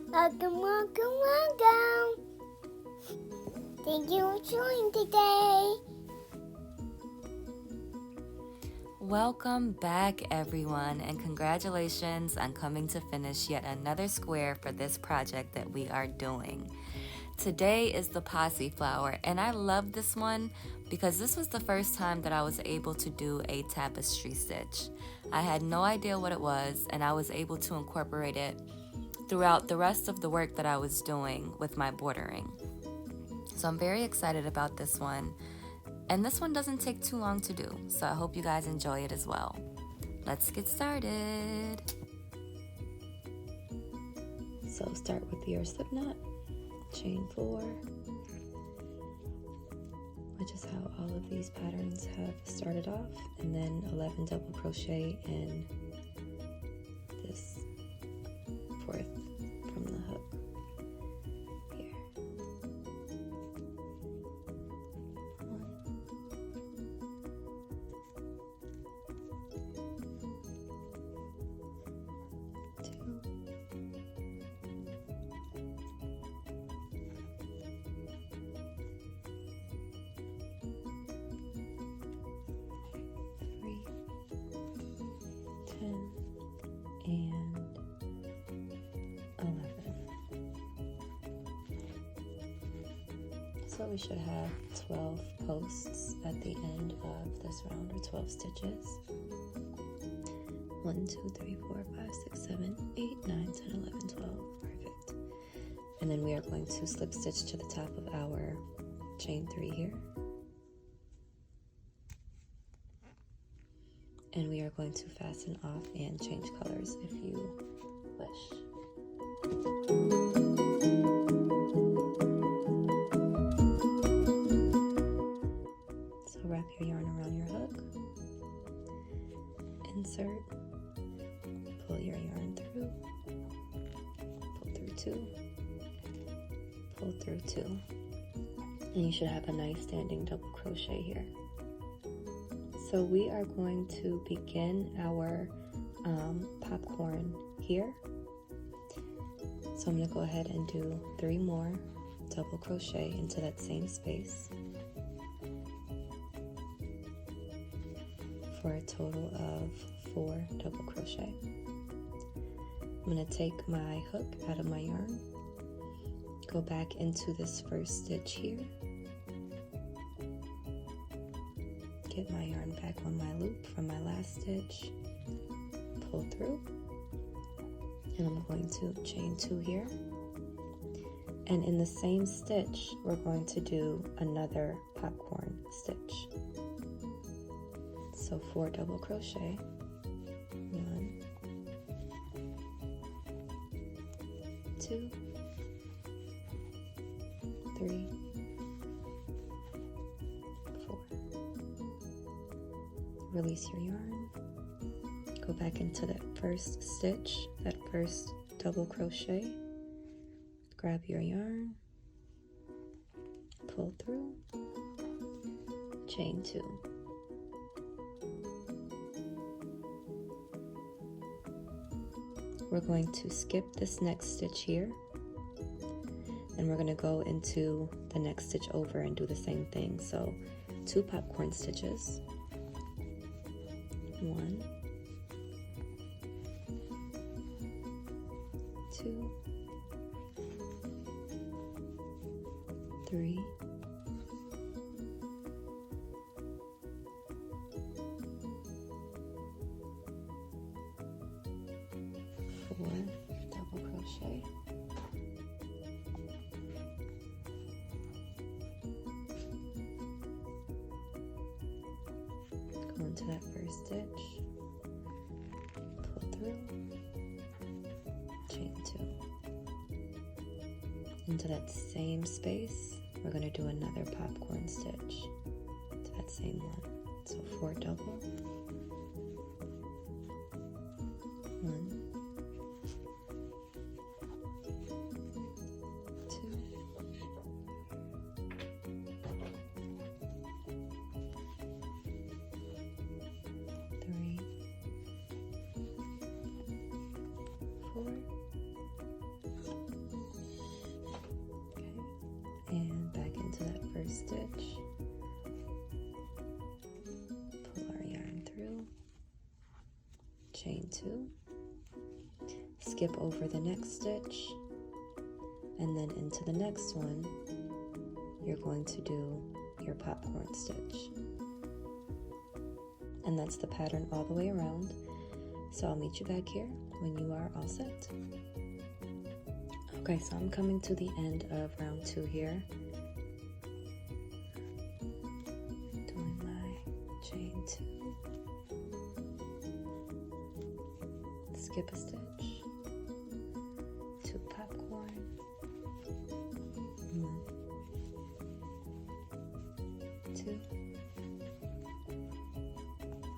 Welcome. Thank you for joining today. Welcome back, everyone, and congratulations on coming to finish yet another square for this project that we are doing. Today is the possum flower, and I love this one because this was the first time that I was able to do a tapestry stitch. I had no idea what it was, and I was able to incorporate it throughout the rest of the work that I was doing with my bordering. So I'm very excited about this one, and this one doesn't take too long to do, so I hope you guys enjoy it as well. Let's get started. So start with your slip knot, chain 4, which is how all of these patterns have started off, and then 11 double crochet in this 4th from the hook here. 1, 2, 3, 10, and 11. So we should have 12 posts at the end of this round, or 12 stitches. 1, 2, 3, 4, 5, 6, 7, 8, 9, 10, 11, 12. Perfect. And then we are going to slip stitch to the top of our chain 3 here. And we are going to fasten off and change colors if you wish. So wrap your yarn around your hook, insert, pull your yarn through, pull through 2, pull through 2, and you should have a nice standing double crochet here. So we are going to begin our popcorn here. So I'm going to go ahead and do 3 more double crochet into that same space for a total of 4 double crochet. I'm going to take my hook out of my yarn, go back into this first stitch here, get my yarn back on my loop from my last stitch, pull through, and I'm going to chain 2 here, and in the same stitch we're going to do another popcorn stitch. So 4 double crochet, 1, 2, 3, 4. Release your yarn, go back into that first stitch, that first double crochet, grab your yarn, pull through, chain 2. We're going to skip this next stitch here, and we're going to go into the next stitch over and do the same thing. So 2 popcorn stitches, 1, 2, 3, 4 double crochet, go into that first stitch, pull through, chain 2. Into that same space, we're going to do another popcorn stitch to that same one. So 4 double, 1, 2, 3, 4, into that first stitch, pull our yarn through, chain 2, skip over the next stitch, and then into the next one you're going to do your popcorn stitch. And that's the pattern all the way around. So I'll meet you back here when you are all set. Okay, so I'm coming to the end of round 2 here. Doing my chain 2, skip a stitch, 2 popcorn, 1, 2,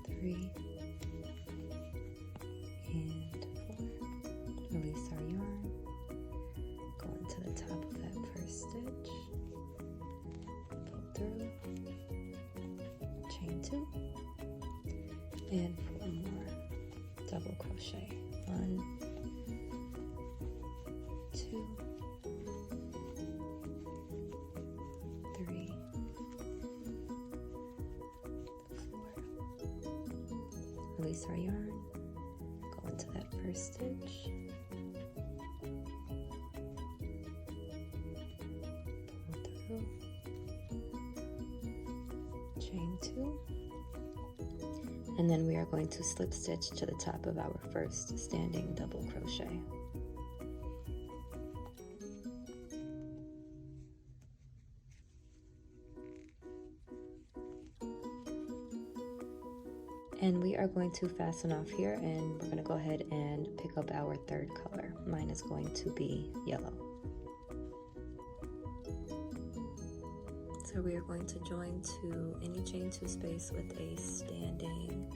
3, and 4. Release our yarn, go into the top of that first stitch, pull through, chain 2, and 4 more. Double crochet. 1, 2, 3, 4. Release our yarn, go into that first stitch, pull through, chain 2, and then we are going to slip stitch to the top of our first standing double crochet. And we are going to fasten off here, and we're going to go ahead and pick up our third color. Mine is going to be yellow. So we are going to join to any chain 2 space with a standing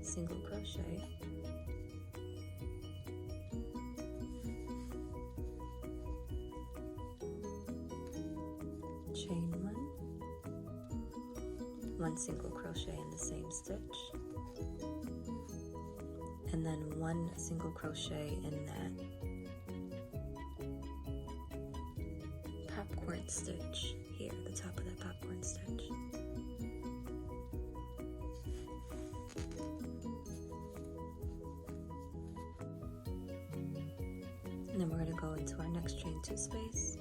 single crochet. Chain 1 single crochet in the same stitch, and then 1 single crochet in that popcorn stitch here, the top of that popcorn stitch. And then we're going to go into our next chain 2 space,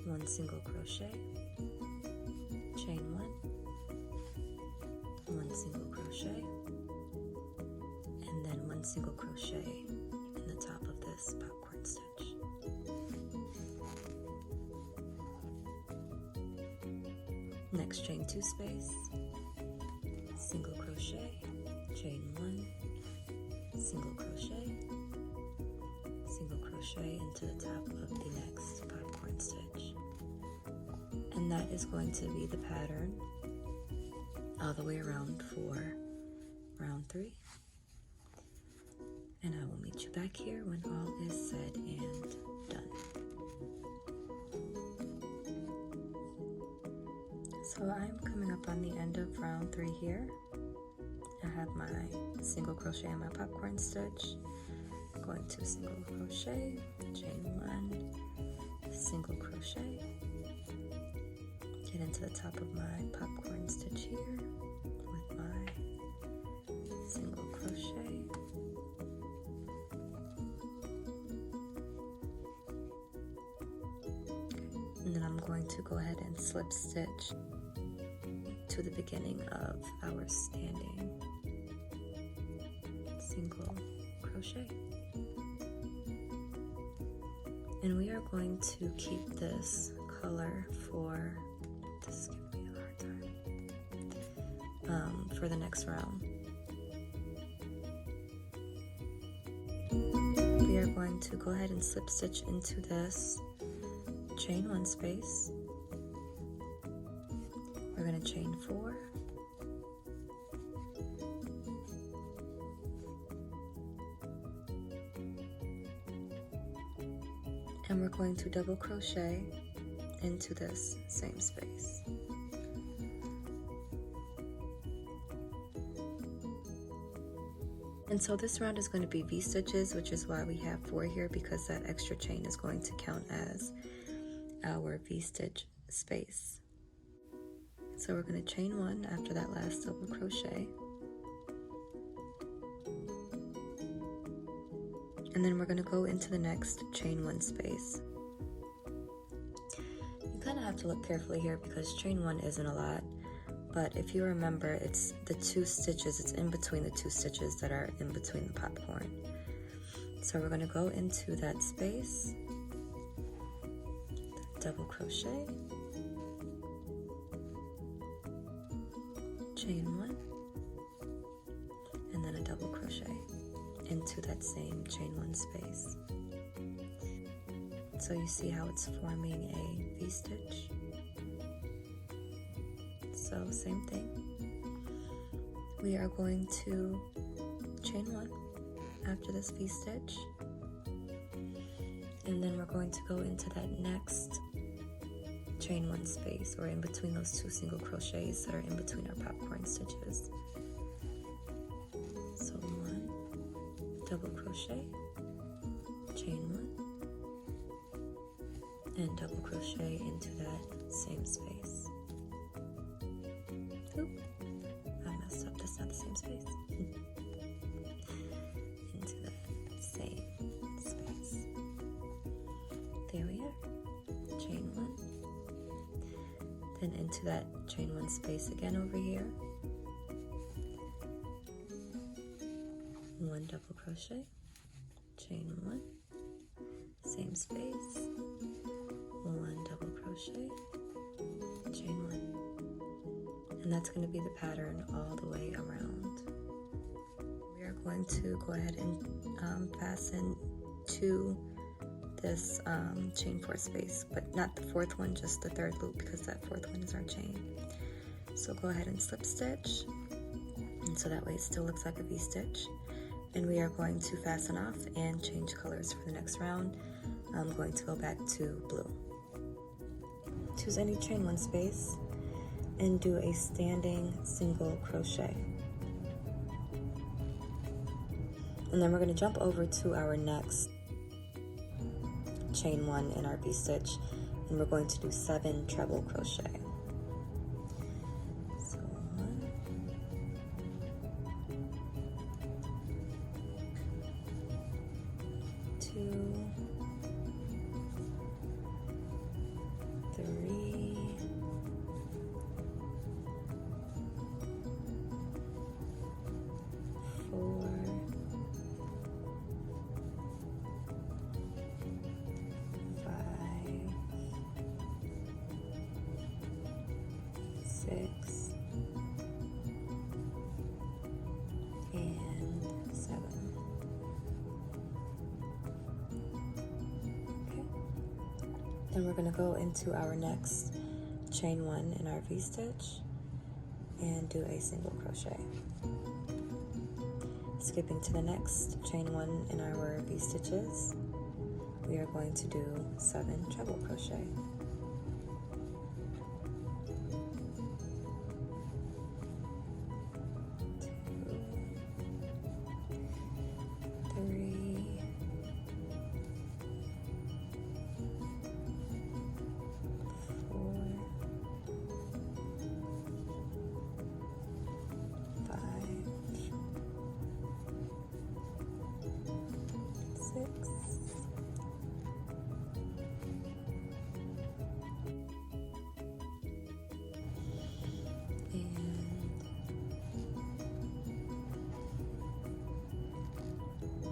1 single crochet, chain 1, 1 single crochet, and then 1 single crochet in the top of this popcorn stitch. Next chain 2 space, single crochet, chain 1, single crochet, single crochet into the top of the next popcorn stitch. And that is going to be the pattern all the way around for round 3. And I will meet you back here when all is said and done. So I'm coming up on the end of round 3 here. I have my single crochet in my popcorn stitch, going to single crochet, chain 1, single crochet, get into the top of my popcorn stitch here with my single crochet, and then I'm going to go ahead and slip stitch to the beginning of our standing single crochet. And we are going to keep this color for, this is giving me a hard time, for the next round. We are going to go ahead and slip stitch into this chain 1 space. We're going to chain 4, and we're going to double crochet into this same space. And so this round is going to be V-stitches, which is why we have 4 here, because that extra chain is going to count as our V-stitch space. So we're going to chain 1 after that last double crochet, and then we're going to go into the next chain 1 space. You kind of have to look carefully here because chain 1 isn't a lot, but if you remember, it's the 2 stitches, it's in between the 2 stitches that are in between the popcorn. So we're going to go into that space, double crochet, chain 1, and then a double crochet into that same chain 1 space. So you see how it's forming a V-stitch? So same thing. We are going to chain 1 after this V-stitch, and then we're going to go into that next chain 1 space, or in between those 2 single crochets that are in between our popcorn stitches. So 1, double crochet, chain 1, and double crochet into that same space. Oop, I messed up, that's not the same space. Into that same space. There we are, chain 1. Then into that chain 1 space again over here. 1 double crochet, chain 1, same space, 1 double crochet, chain 1. And that's going to be the pattern all the way around. We are going to go ahead and fasten to this chain 4 space, but not the 4th one, just the 3rd loop, because that 4th one is our chain. So go ahead and slip stitch, and so that way it still looks like a V-stitch. And we are going to fasten off and change colors for the next round. I'm going to go back to blue. Choose any chain 1 space and do a standing single crochet. And then we're going to jump over to our next chain 1 in our V-stitch, and we're going to do 7 treble crochet. So 1, 2, 3, 4, 6, and 7. Okay. Then we're going to go into our next chain 1 in our V-stitch and do a single crochet. Skipping to the next chain 1 in our V-stitches, we are going to do 7 treble crochet.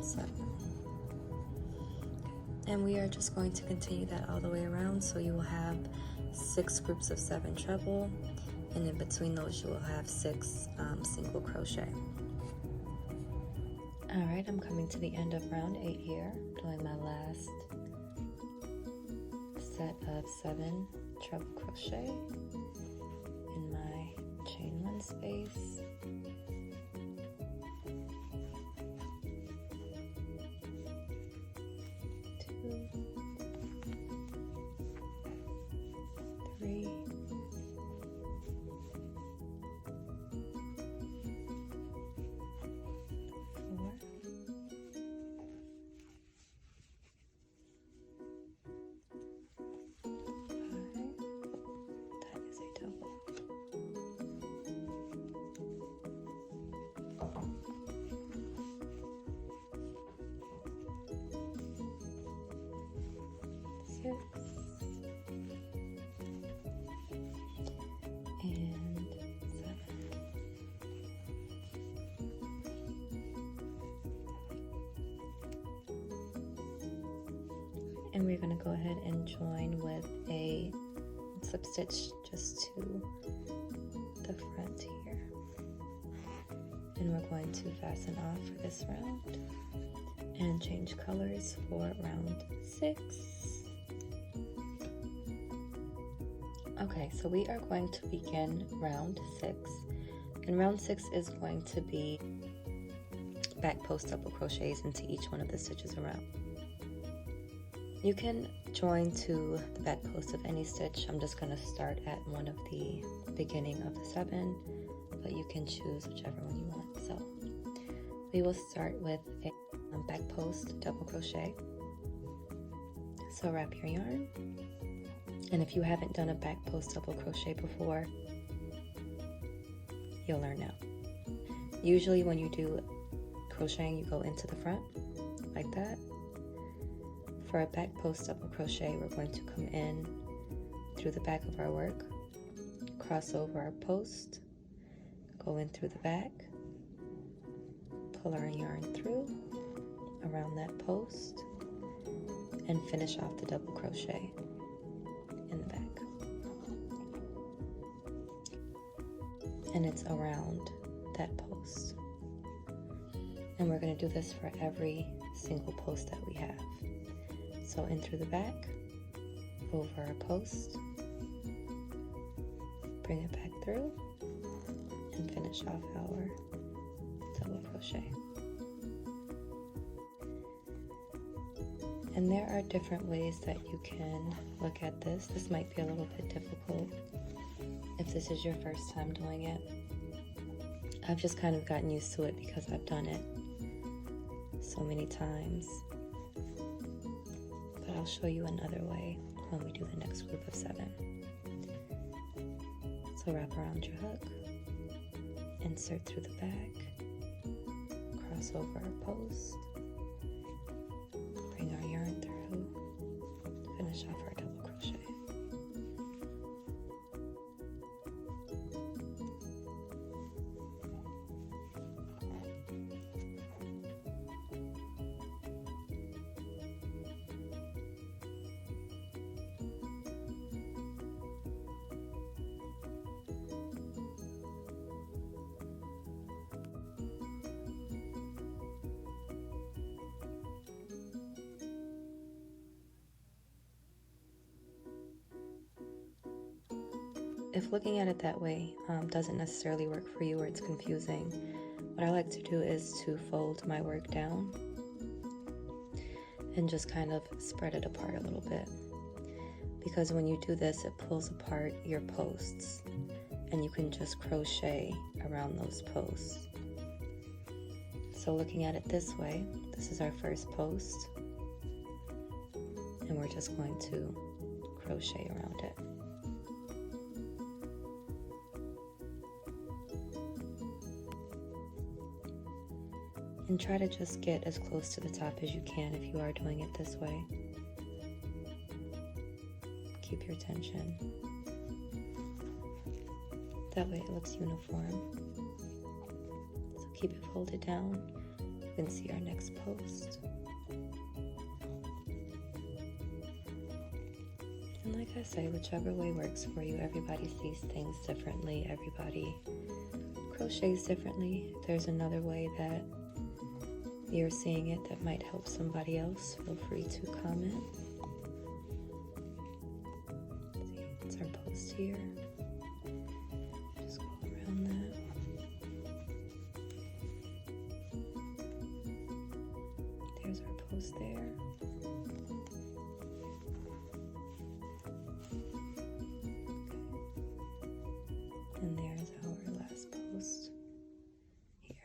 7. And we are just going to continue that all the way around, so you will have 6 groups of 7 treble, and in between those you will have 6 single crochet. Alright, I'm coming to the end of round 8 here, doing my last set of 7 treble crochet in my chain 1 space. And we're going to go ahead and join with a slip stitch just to the front here. And we're going to fasten off for this round and change colors for round 6. Okay, so we are going to begin round 6, and round 6 is going to be back post double crochets into each one of the stitches around. You can join to the back post of any stitch. I'm just going to start at one of the beginning of the 7, but you can choose whichever one you want. So we will start with a back post double crochet. So wrap your yarn, and if you haven't done a back post double crochet before, you'll learn now. Usually when you do crocheting, you go into the front like that. For a back post double crochet, we're going to come in through the back of our work, cross over our post, go in through the back, pull our yarn through around that post, and finish off the double crochet in the back. And it's around that post. And we're going to do this for every single post that we have. So in through the back, over our post, bring it back through, and finish off our double crochet. And there are different ways that you can look at this. This might be a little bit difficult if this is your first time doing it. I've just kind of gotten used to it because I've done it so many times. But I'll show you another way when we do the next group of 7. So wrap around your hook, insert through the back, cross over our post, bring our yarn through, finish off our double crochet. If looking at it that way doesn't necessarily work for you or it's confusing, what I like to do is to fold my work down and just kind of spread it apart a little bit. Because when you do this, it pulls apart your posts and you can just crochet around those posts. So looking at it this way, this is our first post, and we're just going to crochet around it. And try to just get as close to the top as you can if you are doing it this way. Keep your tension. That way it looks uniform. So keep it folded down. You can see our next post. And like I say, whichever way works for you, everybody sees things differently. Everybody crochets differently. If there's another way that you're seeing it that might help somebody else, feel free to comment. See, it's our post here. Just go around that. There's our post there. And there's our last post here.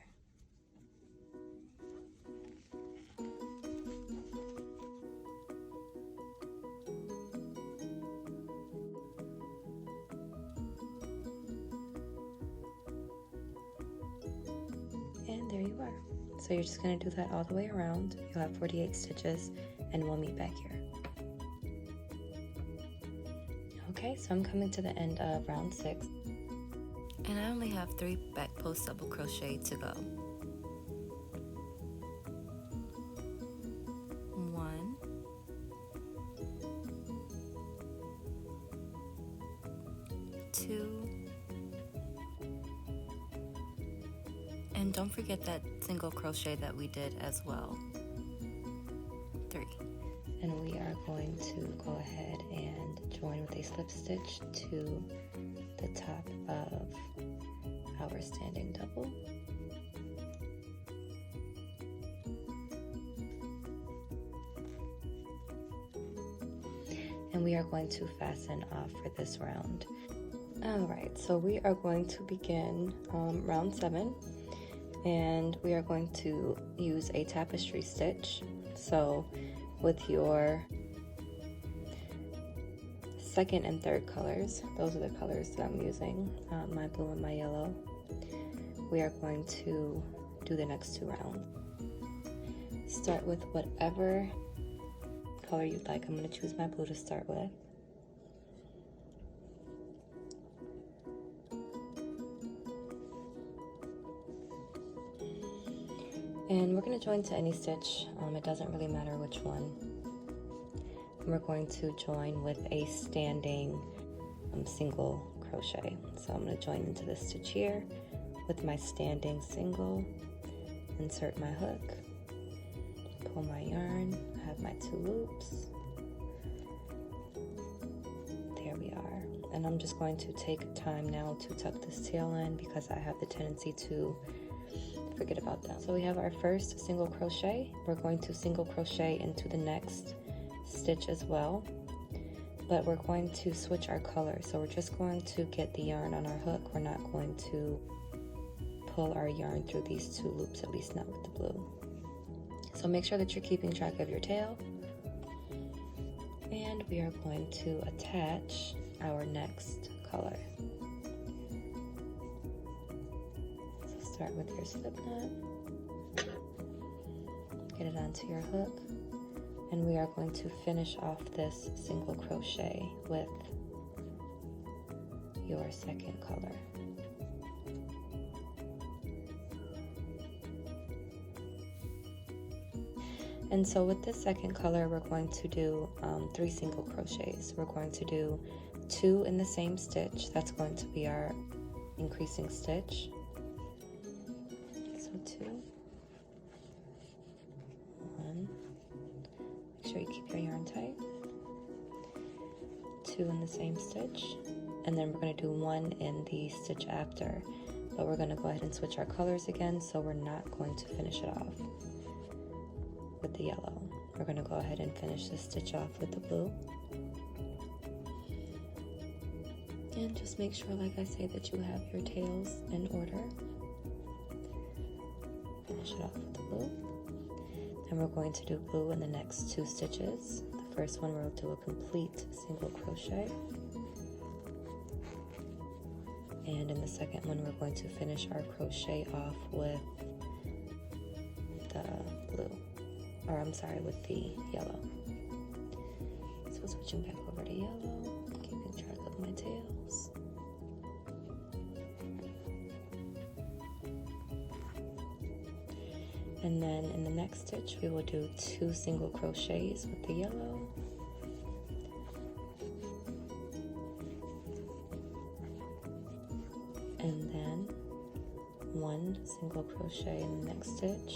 And there you are. So you're just going to do that all the way around. You'll have 48 stitches, and we'll meet back here. Okay, so I'm coming to the end of round 6. And I only have 3 back post double crochet to go. 1, 2, and don't forget that single crochet that we did as well, 3. And we are going to go ahead and join with a slip stitch to the top of our standing double. And we are going to fasten off for this round. Alright, so we are going to begin round 7, and we are going to use a tapestry stitch. So with your second and third colors, those are the colors that I'm using, my blue and my yellow, we are going to do the next 2 rounds. Start with whatever color you'd like. I'm going to choose my blue to start with. And we're going to join to any stitch. It doesn't really matter which one. We're going to join with a standing single crochet. So I'm going to join into this stitch here with my standing single, insert my hook, pull my yarn, I have my 2 loops. There we are. And I'm just going to take time now to tuck this tail in because I have the tendency to forget about that. So we have our first single crochet. We're going to single crochet into the next stitch as well, but we're going to switch our color. So we're just going to get the yarn on our hook. We're not going to pull our yarn through these 2 loops, at least not with the blue. So make sure that you're keeping track of your tail. And we are going to attach our next color. So start with your slip knot, get it onto your hook, and we are going to finish off this single crochet with your second color. And so with this second color, we're going to do 3 single crochets. We're going to do 2 in the same stitch. That's going to be our increasing stitch. So 2, 1, make sure you keep your yarn tight, 2 in the same stitch, and then we're going to do 1 in the stitch after, but we're going to go ahead and switch our colors again, so we're not going to finish it off with the yellow. We're going to go ahead and finish this stitch off with the blue. And just make sure, like I say, that you have your tails in order. Finish it off with the blue. And we're going to do blue in the next 2 stitches. The first one we'll do a complete single crochet. And in the second one we're going to finish our crochet off with the blue. Or I'm sorry, with the yellow. So switching back over to yellow, keeping track of my tails. And then in the next stitch, we will do 2 single crochets with the yellow. And then 1 single crochet in the next stitch,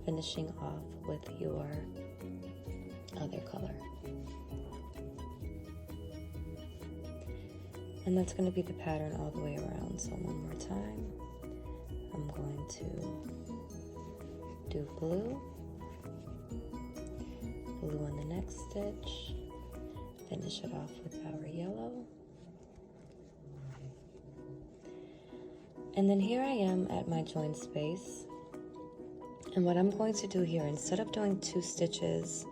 finishing off with your other color. And that's going to be the pattern all the way around. So one more time, I'm going to do blue, blue on the next stitch, finish it off with our yellow. And then here I am at my join space. And what I'm going to do here, instead of doing 2 stitches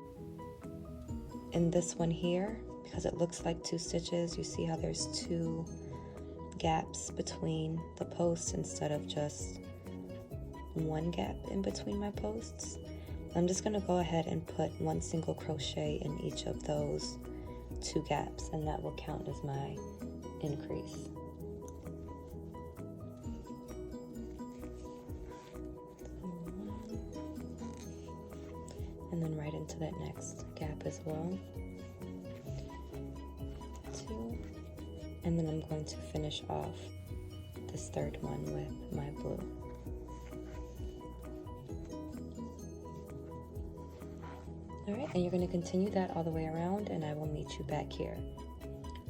in this one here, because it looks like 2 stitches, you see how there's 2 gaps between the posts instead of just 1 gap in between my posts. I'm just going to go ahead and put 1 single crochet in each of those 2 gaps, and that will count as my increase. And then right into that next gap as well. 2, And then I'm going to finish off this third one with my blue. Alright, and you're going to continue that all the way around, and I will meet you back here.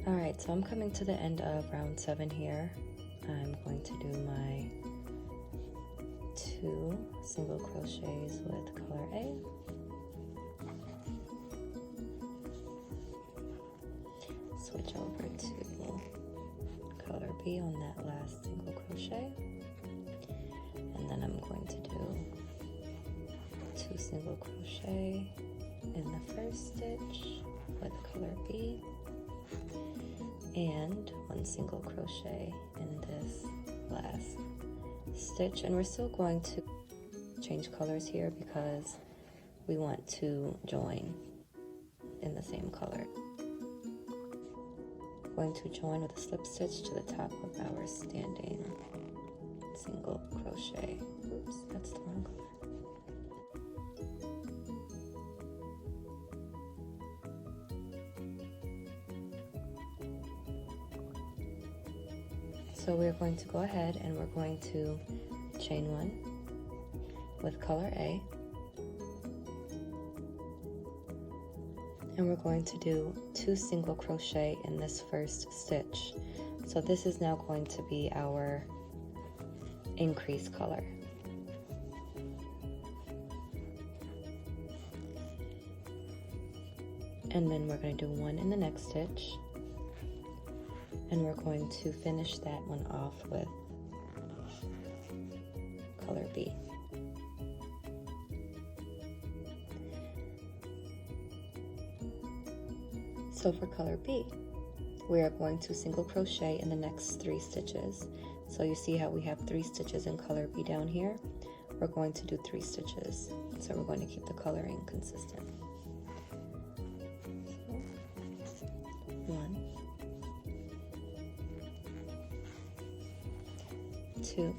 Alright, so I'm coming to the end of round 7 here. I'm going to do my 2 single crochets with color A. Switch over to color B on that last single crochet, and then I'm going to do 2 single crochet in the first stitch with color B and 1 single crochet in this last stitch. And we're still going to change colors here because we want to join in the same color. Going to join with a slip stitch to the top of our standing single crochet. Oops, that's the wrong color. So we're going to go ahead and we're going to chain 1 with color A, and we're going to do 2 single crochet in this first stitch. So this is now going to be our increase color. And then we're going to do 1 in the next stitch, and we're going to finish that one off with color B. So for color B, we are going to single crochet in the next 3 stitches. So you see how we have 3 stitches in color B down here? We're going to do 3 stitches. So we're going to keep the coloring consistent. So 1, 2,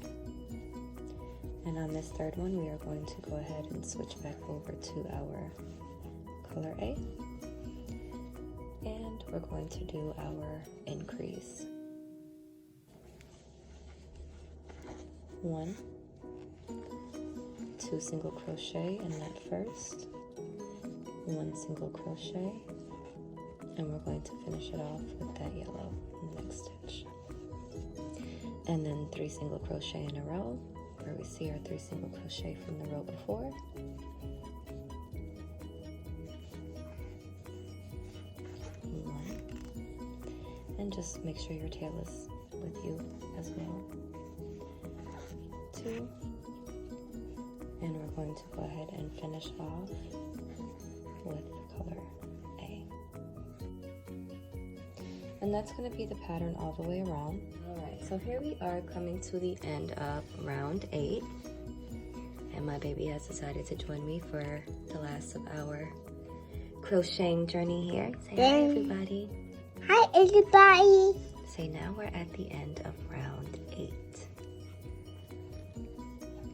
and on this third one we are going to go ahead and switch back over to our color A, and we're going to do our increase. 1, 2 single crochet in that first, 1 single crochet, and we're going to finish it off with that yellow in the next stitch. And then 3 single crochet in a row, where we see our 3 single crochet from the row before. One. And just make sure your tail is with you as well. 2. And we're going to go ahead and finish off with color A. And that's going to be the pattern all the way around. Alright, so here we are coming to the end of round 8. And my baby has decided to join me for the last of our crocheting journey here. Say hi, everybody. Hi, everybody. Say now we're at the end of round 8.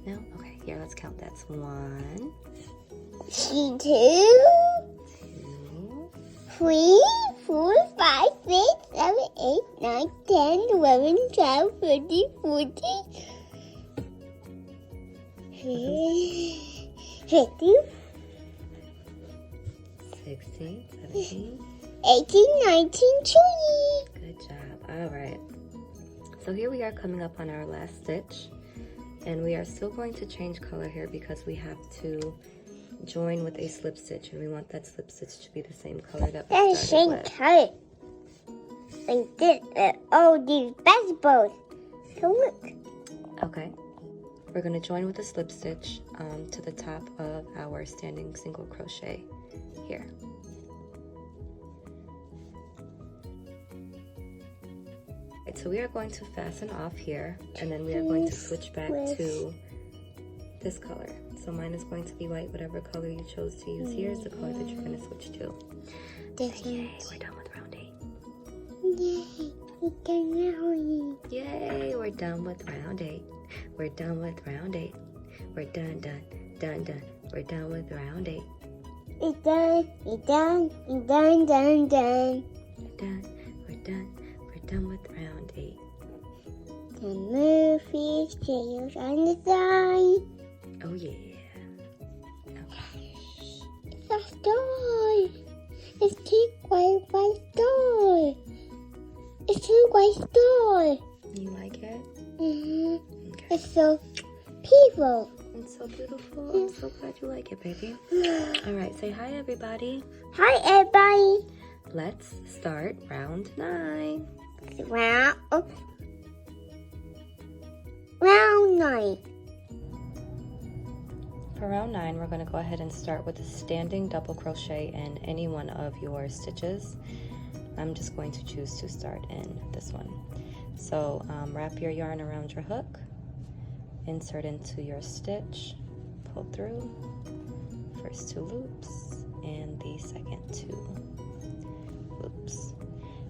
No? Okay, here, let's count. That's 1, 2, 2, 3, 4, 5, 6, 7, 8, 9, 10, 11, 12, 13, 14, 15, 16, 17. 18, 19, 20. Good job. All right. So here we are coming up on our last stitch, and we are still going to change color here because we have to join with a slip stitch, and we want that slip stitch to be the same color that we started with. Color. Like this, all these vegetables. So look. Okay. We're going to join with a slip stitch to the top of our standing single crochet here. Right, so we are going to fasten off here, and then we are going to switch back to this color. So mine is going to be white. Whatever color you chose to use here is the color that you're going to switch to. Yay, we're done with round 8. Yay, we're done. Yay, we're done with round 8. We're done with round 8. We're done. We're done with round 8. We're done. We're done. We're done. We're done. done with round 8. The movie sails on the side. Oh yeah. Okay. It's a star. It's two white star. It's two white star. You like it? Mm-hmm. Okay. It's so beautiful. It's so beautiful. I'm so glad you like it, baby. All right, say hi, everybody. Hi, everybody. Let's start round 9. Round 9. For round 9, we're going to go ahead and start with a standing double crochet in any one of your stitches. I'm just going to choose to start in this one. So wrap your yarn around your hook, insert into your stitch, pull through, first 2 loops, and the second 2 loops.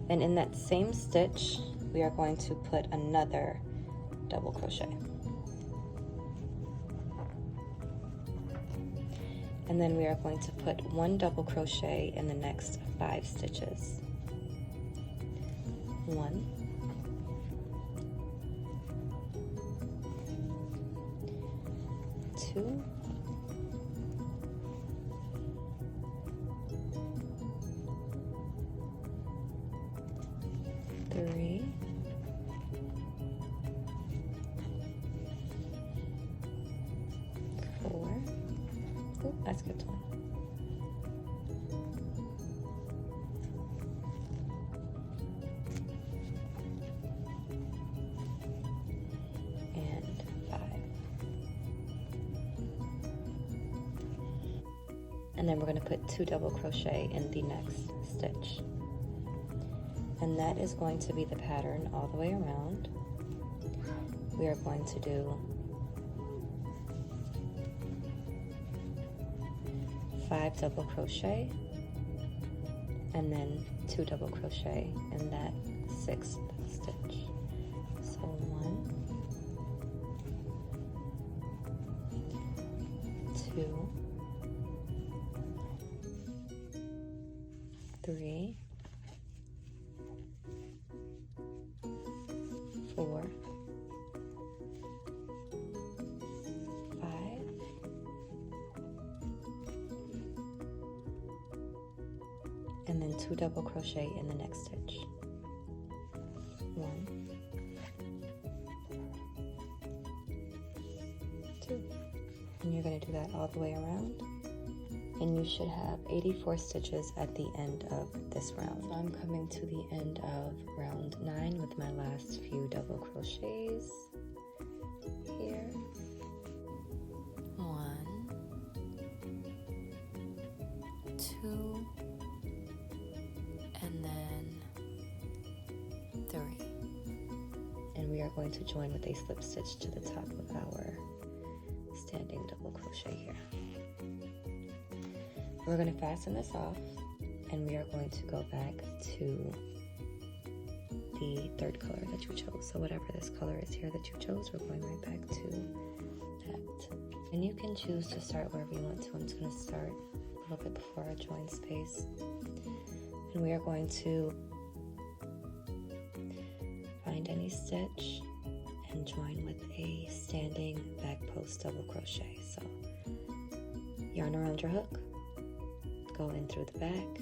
And in that same stitch, we are going to put another double crochet. And then we are going to put 1 double crochet in the next 5 stitches. 1, 2, 3, 4. Oh, I skipped 1. And 5. And then we're going to put 2 double crochet in the next stitch. And that is going to be the pattern all the way around. We are going to do 5 double crochet and then 2 double crochet in that 6th stitch. So 1, 2, 3, 4, 5, and then 2 double crochet in the next stitch. 1, 2, and you're going to do that all the way around, and you should have 84 stitches at the end of this round. So I'm coming to the end of round 9 with my last few double crochets here. 1, 2, and then 3. And we are going to join with a slip stitch to the top of our standing double crochet here. We're going to fasten this off, and we are going to go back to the 3rd color that you chose. So whatever this color is here that you chose, we're going right back to that. And you can choose to start wherever you want to. I'm just going to start a little bit before our join space. And we are going to find any stitch and join with a standing back post double crochet. So yarn around your hook, go in through the back,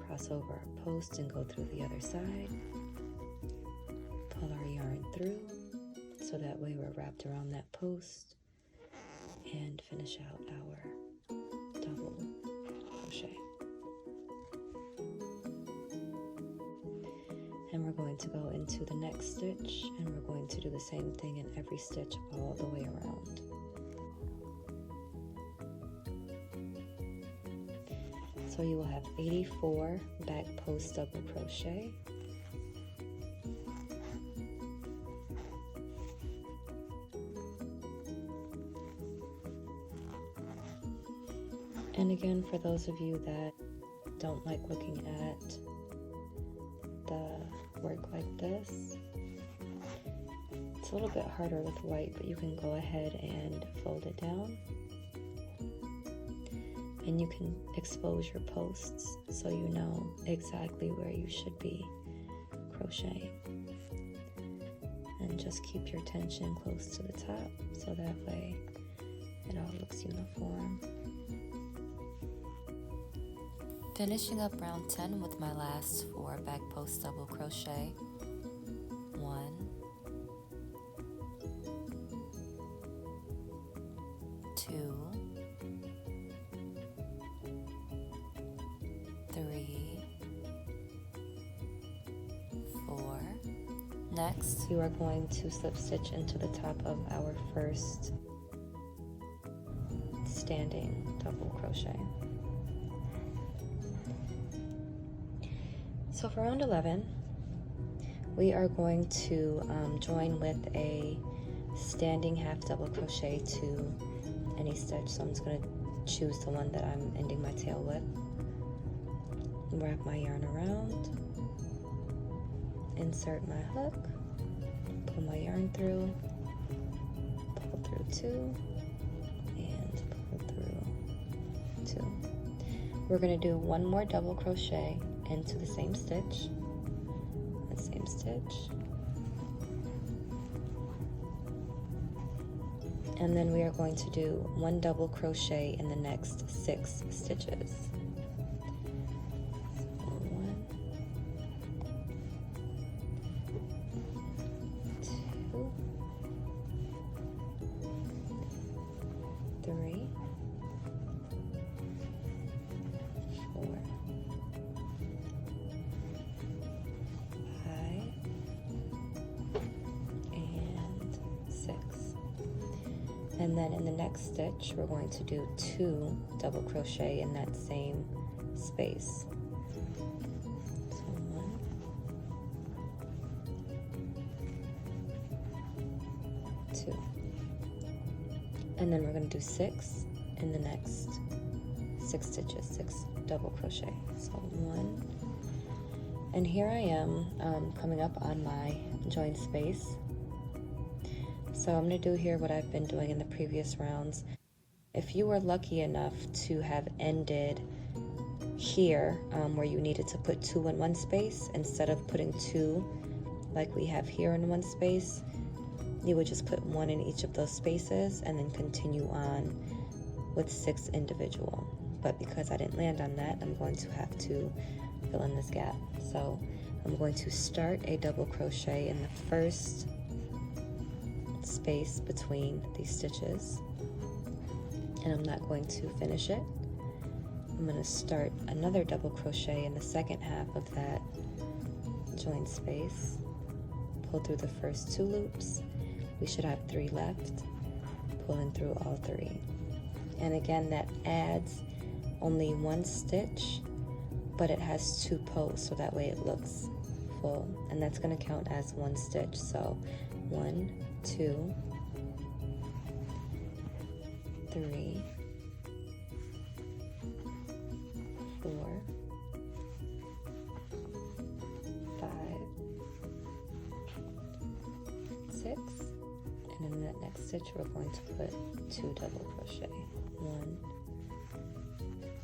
cross over our post and go through the other side, pull our yarn through so that way we're wrapped around that post, and finish out our double crochet. And we're going to go into the next stitch, and we're going to do the same thing in every stitch all the way around. So you will have 84 back post double crochet. And again, for those of you that don't like looking at the work like this, it's a little bit harder with white, but you can go ahead and fold it down. And you can expose your posts so you know exactly where you should be crochet. And just keep your tension close to the top so that way it all looks uniform. Finishing up round 10 with my last 4 back post double crochet. 1, 2, 3, 4. Next, you are going to slip stitch into the top of our first standing double crochet. So for round 11, we are going to join with a standing half double crochet to any stitch. So I'm just going to choose the one that I'm ending my tail with. Wrap my yarn around, insert my hook, pull my yarn through, pull through 2, and pull through 2. We're going to do one more double crochet into the same stitch, and then we are going to do one double crochet in the next 6 stitches. So 1, 2, 3, 4, 5, and 6. And then in the next stitch, we're going to do 2 double crochet in that same space. So 1, 2. And then we're going to do 6 in the next 6 stitches, 6 double crochet. So 1. And here I am coming up on my join space. So I'm going to do here what I've been doing in the previous rounds. If you were lucky enough to have ended here where you needed to put 2 in one space, instead of putting 2 like we have here in one space, you would just put 1 in each of those spaces and then continue on with 6 individual. But because I didn't land on that, I'm going to have to fill in this gap. So I'm going to start a double crochet in the first space between these stitches, and I'm not going to finish it. I'm going to start another double crochet in the second half of that join space, pull through the first 2 loops. We should have 3 left, pulling through all 3. And again, that adds only 1 stitch, but it has 2 posts, so that way it looks full, and that's going to count as 1 stitch. So 1, 2, 3, 4, 5, 6, and in that next stitch we're going to put 2 double crochet. 1,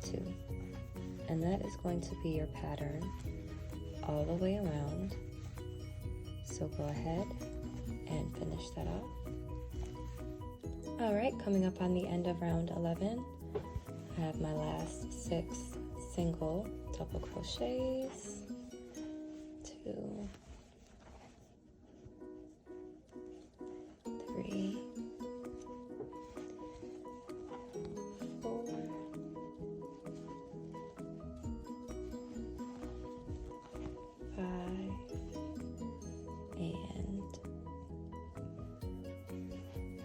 2, and that is going to be your pattern all the way around. So go ahead and finish that off. Alright, coming up on the end of round 11, I have my last 6 single double crochets, 2, 3, 4, 5, and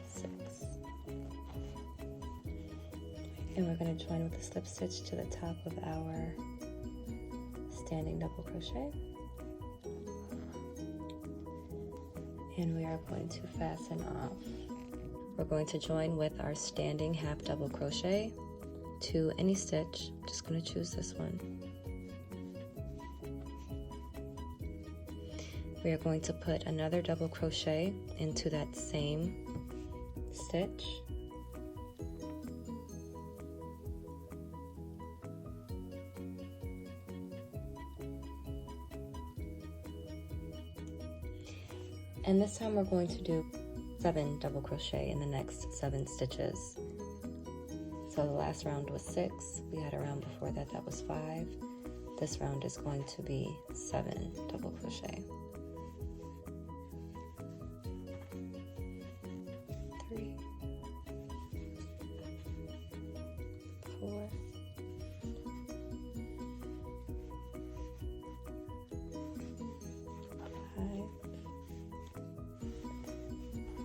6. And we're going to join with a slip stitch to the top of our standing double crochet. And we are going to fasten off. We're going to join with our standing half double crochet to any stitch. Just going to choose this one. We are going to put another double crochet into that same stitch. And this time we're going to do 7 double crochet in the next 7 stitches. So the last round was 6. We had a round before that that was 5. This round is going to be 7 double crochet. 3, 4, 5,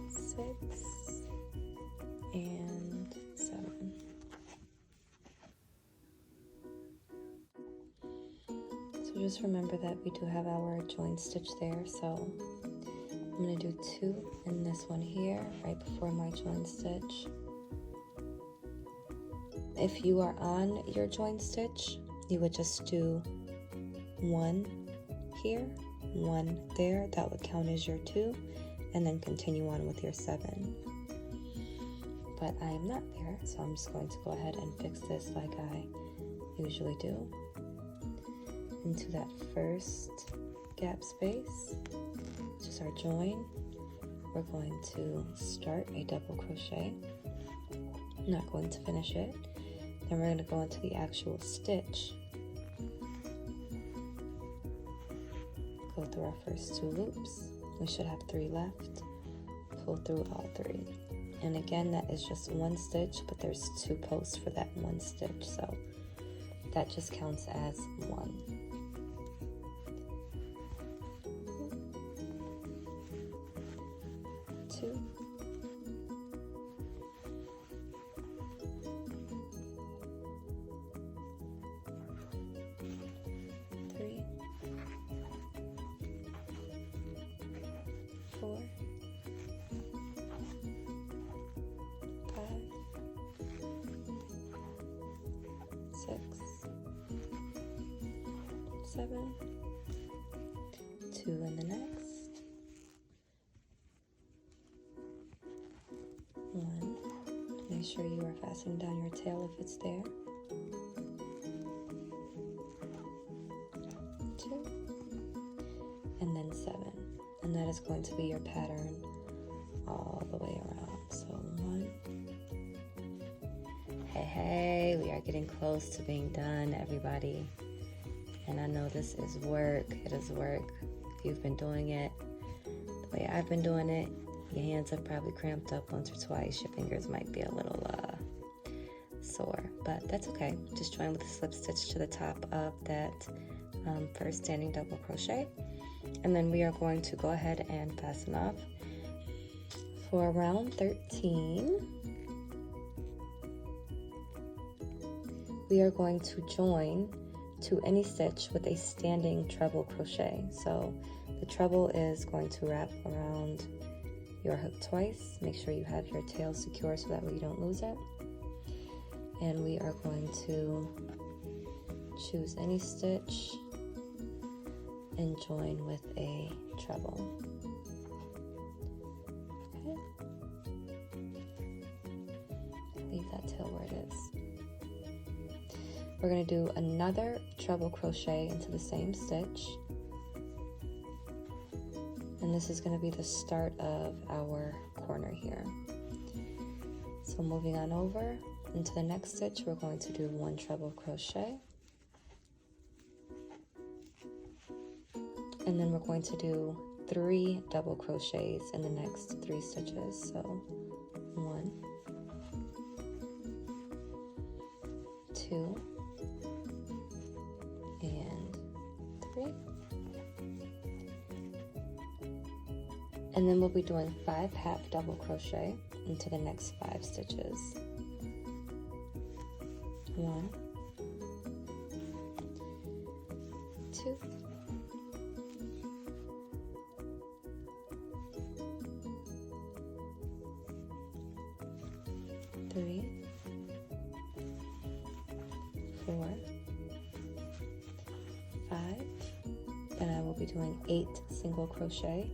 6, and 7. So just remember that we do have our join stitch there, so I'm going to do 2 in this one here right before my join stitch. If you are on your join stitch, you would just do 1 here, 1 there. That would count as your 2, and then continue on with your 7. But I am not there, so I'm just going to go ahead and fix this like I usually do. Into that first gap space, which is our join, we're going to start a double crochet. I'm not going to finish it. Then we're going to go into the actual stitch. Go through our first 2 loops. We should have 3 left. Pull through all 3. And again, that is just 1 stitch, but there's 2 posts for that 1 stitch, so that just counts as 1. 2, 3, 4, 5, 6, 7, 2 in the next. 1. Make sure you are fastening down your tail if it's there. 2, and then 7. And that is going to be your pattern all the way around. So 1. Hey, we are getting close to being done, everybody. And I know this is work. It is work. If you've been doing it the way I've been doing it, your hands have probably cramped up once or twice. Your fingers might be a little sore, but that's okay. Just join with a slip stitch to the top of that first standing double crochet. And then we are going to go ahead and fasten off. For round 13, we are going to join to any stitch with a standing treble crochet. So the treble is going to wrap around your hook twice. Make sure you have your tail secure so that way you don't lose it. And we are going to choose any stitch and join with a treble. Okay. Leave that tail where it is. We're going to do another treble crochet into the same stitch. And this is going to be the start of our corner here. So moving on over into the next stitch, we're going to do 1 treble crochet. And then we're going to do 3 double crochets in the next 3 stitches. So 1, 2, and 3. And then we'll be doing 5 half double crochet into the next 5 stitches. 1, 2, 3, 4, 5. Then I will be doing 8 single crochet.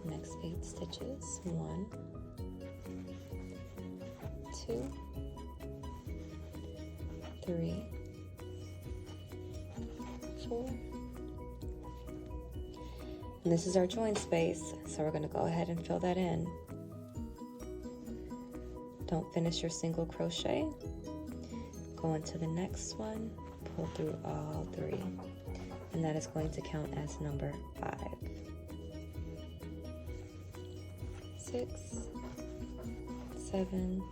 Next 8 stitches. 1, 2, 3, 4. And this is our join space, so we're going to go ahead and fill that in. Don't finish your single crochet. Go into the next one, pull through all 3, and that is going to count as number 5. 6, 7,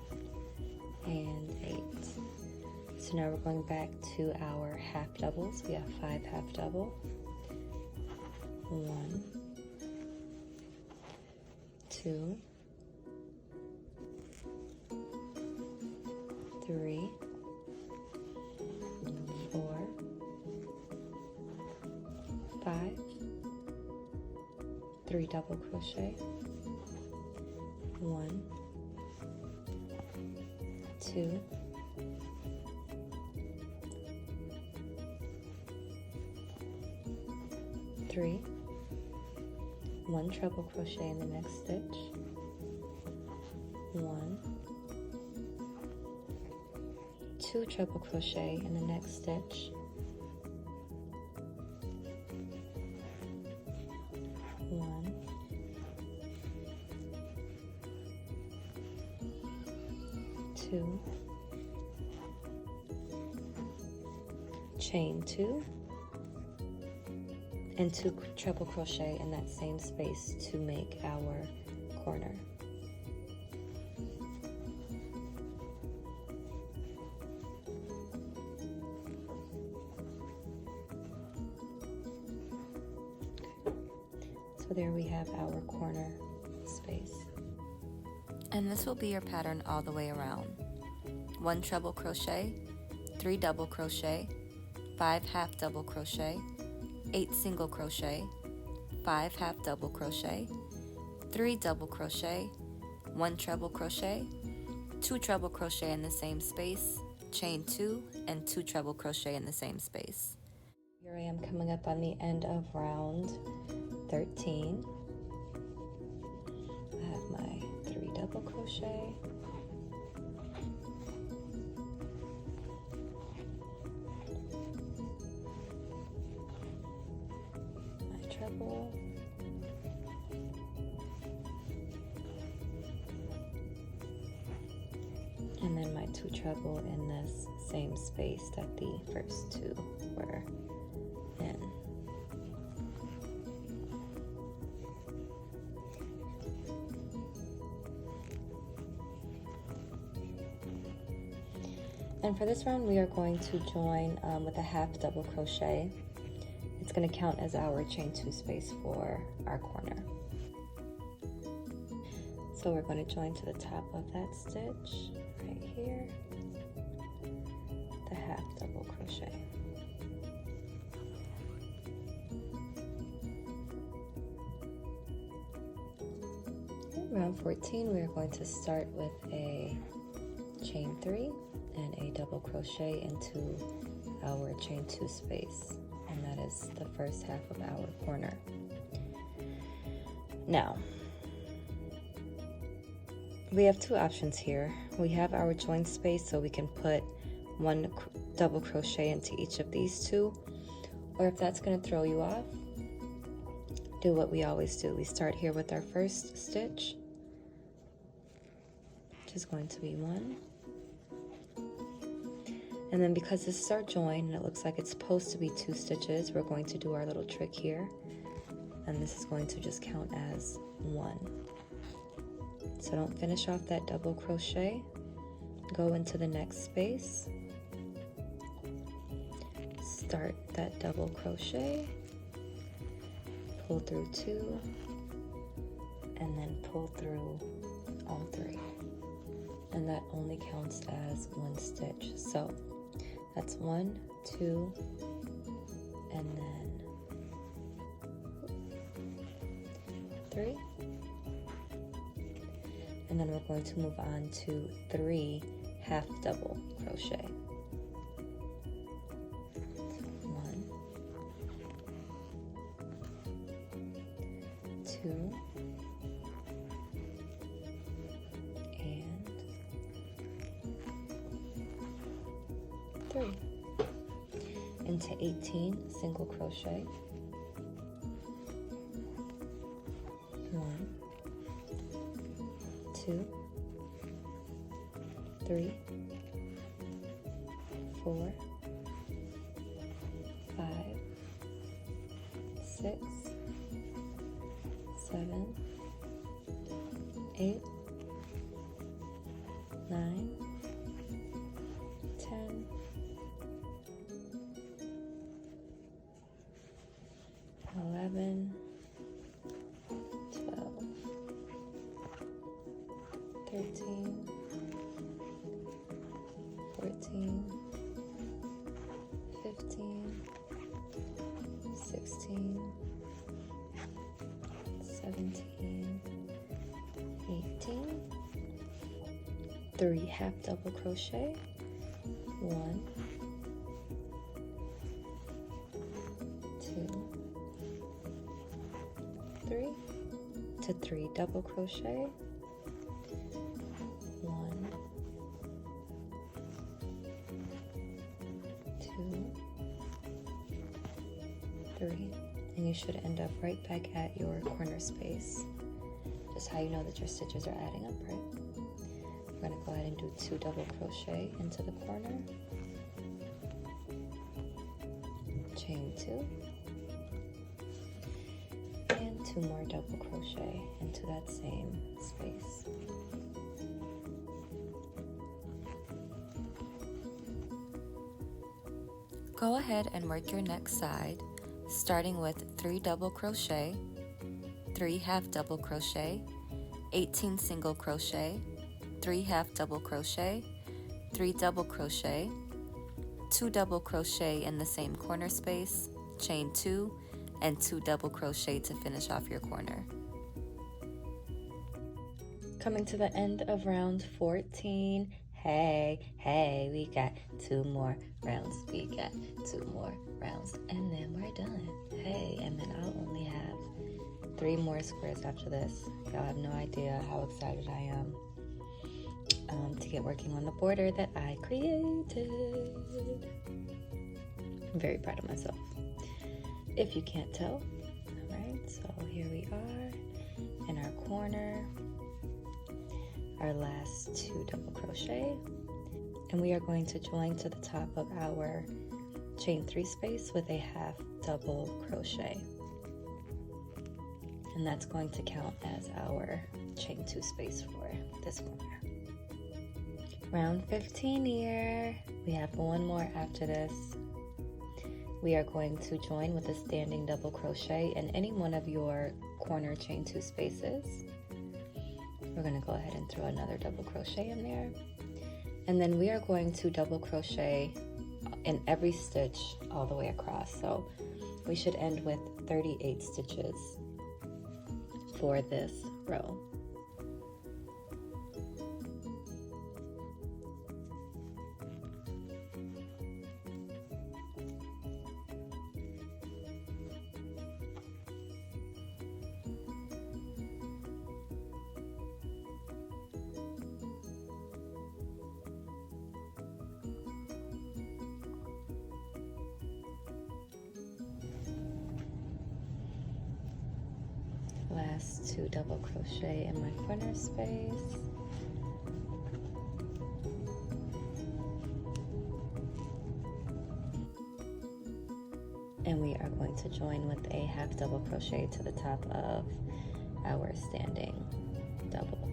and 8. So now we're going back to our half doubles. We have 5 half double. 1, 2, 3, 4, 5, 3 double crochet, 1, 2, 3, 1 treble crochet in the next stitch, 1, 2 treble crochet in the next stitch, 1, 2, chain 2, and 2 treble crochet in that same space to make our corner. So there we have our corner space. And this will be your pattern all the way around. 1 treble crochet, 3 double crochet, 5 half double crochet, 8 single crochet, 5 half double crochet, 3 double crochet, 1 treble crochet, 2 treble crochet in the same space, chain 2, and 2 treble crochet in the same space. Here I am coming up on the end of round 13. I have my 3 double crochet, my treble, and then my 2 treble in this same space that the first 2 were in. And for this round, we are going to join with a half double crochet. It's going to count as our chain 2 space for our corner. So we're going to join to the top of that stitch right here, the half double crochet. Round 14, we are going to start with a chain 3 and a double crochet into our chain 2 space, and that is the first half of our corner. Now, we have 2 options here. We have our join space, so we can put 1 double crochet into each of these 2, or if that's going to throw you off, do what we always do. We start here with our first stitch, which is going to be 1. And then because this is our join and it looks like it's supposed to be 2 stitches, we're going to do our little trick here. And this is going to just count as 1. So don't finish off that double crochet. Go into the next space. Start that double crochet. Pull through 2. And then pull through all 3. And that only counts as 1 stitch. So that's 1, 2, and then 3. And then we're going to move on to 3 half double crochet. 1, 2, and 3. Into 18 single crochet, 2, 3, 4, 5, 6, 7, 8, 9, 10, 11, 12, 13, 14, 15, 16, 17, 18, 3 half double crochet, 1, 2, 3, to 3 double crochet, 1, 2, 3, and you should end up right back at your corner space. Just how you know that your stitches are adding up, right? We're going to go ahead and do 2 double crochet into the corner, chain 2, and 2 more double crochet into that same space. Go ahead and work your next side, starting with 3 double crochet, 3 half double crochet, 18 single crochet, 3 half double crochet, 3 double crochet, 2 double crochet in the same corner space, chain 2, and 2 double crochet to finish off your corner. Coming to the end of round 14. Hey, we got 2 more rounds. We got 2 more rounds, and then we're done. Hey, and then I'll only have 3 more squares after this. Y'all have no idea how excited I am to get working on the border that I created. I'm very proud of myself, if you can't tell. All right, so here we are in our corner, our last 2 double crochet, and we are going to join to the top of our chain 3 space with a half double crochet, and that's going to count as our chain 2 space for this corner. Round 15 here. We have 1 more after this. We are going to join with a standing double crochet in any one of your corner chain 2 spaces. We're going to go ahead and throw another double crochet in there, and then we are going to double crochet in every stitch all the way across. So we should end with 38 stitches for this row. Last 2 double crochet in my corner space. And we are going to join with a half double crochet to the top of our standing double.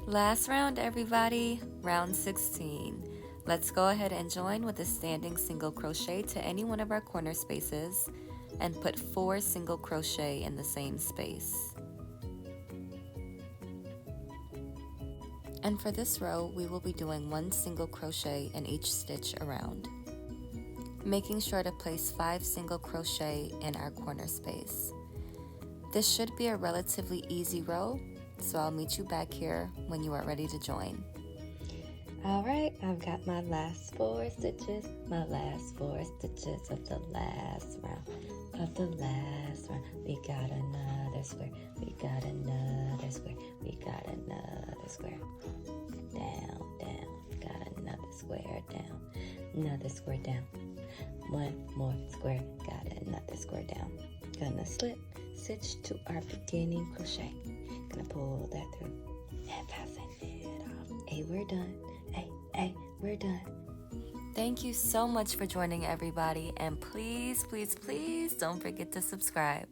Last round, everybody, round 16. Let's go ahead and join with a standing single crochet to any one of our corner spaces and put 4 single crochet in the same space. And for this row, we will be doing 1 single crochet in each stitch around, making sure to place 5 single crochet in our corner space. This should be a relatively easy row, so I'll meet you back here when you are ready to join. All right, I've got my last 4 stitches, my last 4 stitches of the last round, We got another square, we got another square, we got another square. Down, down, got another square down, another square down. One more square. Got another square down. Gonna slip, stitch to our beginning crochet. Gonna pull that through and fasten it off. Hey, we're done. Hey, we're done. Thank you so much for joining, everybody, and please, please, please don't forget to subscribe.